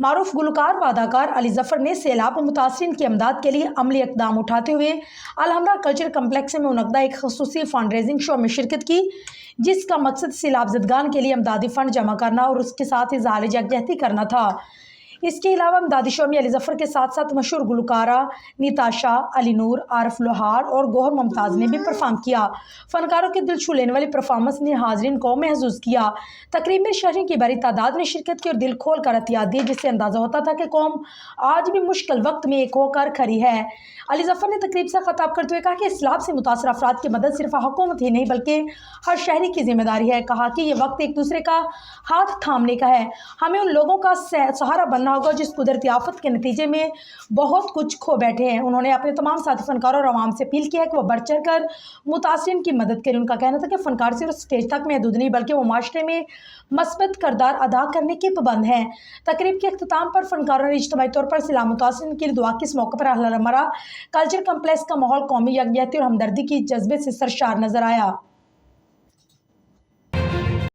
معروف گلوکار و اداکار علی ظفر نے سیلاب متاثرین کی امداد کے لیے عملی اقدام اٹھاتے ہوئے الحمرا کلچر کمپلیکس میں منعقدہ ایک خصوصی فنڈ ریزنگ شو میں شرکت کی، جس کا مقصد سیلاب زدگان کے لیے امدادی فنڈ جمع کرنا اور اس کے ساتھ اظہار یکجہتی کرنا تھا۔ اس کے علاوہ امدادی شو میں علی ظفر کے ساتھ ساتھ مشہور گلوکارہ نیتاشا، علی نور، عارف لوہار اور گوہر ممتاز نے بھی پرفارم کیا۔ فنکاروں کے دل چھو لینے والی پرفارمنس نے حاضرین کو محظوظ کیا۔ تقریب میں شہریوں کی بڑی تعداد نے شرکت کی اور دل کھول کر عطیات دیے، جس سے اندازہ ہوتا تھا کہ قوم آج بھی مشکل وقت میں ایک ہو کر کھڑی ہے۔ علی ظفر نے تقریب سے خطاب کرتے ہوئے کہا کہ سیلاب سے متاثرہ افراد کی مدد صرف حکومت ہی نہیں بلکہ ہر شہری کی ذمہ داری ہے۔ کہا کہ یہ وقت ایک دوسرے کا ہاتھ تھامنے کا ہے، ہمیں ان لوگوں کا سہارا بننا ہوگا جس قدرتی آفت کے نتیجے میں بہت کچھ کھو بیٹھے ہیں۔ انہوں نے اپنے تمام ساتھی فنکاروں اور عوام سے اپیل کی ہے کہ وہ بڑھ چڑھ کر متاثرین کی مدد کریں۔ ان کا کہنا تھا کہ فنکار صرف اسٹیج تک محدود نہیں بلکہ وہ معاشرے میں مثبت کردار ادا کرنے کے پابند ہیں۔ تقریب کے اختتام پر فنکاروں نے اجتماعی طور پر سیلاب متاثرین کے لیے دعا کی۔ اس موقع پر الحمرا کلچر کمپلیکس کا ماحول قومی یکجہتی اور ہمدردی کی جذبے سے سرشار نظر آیا۔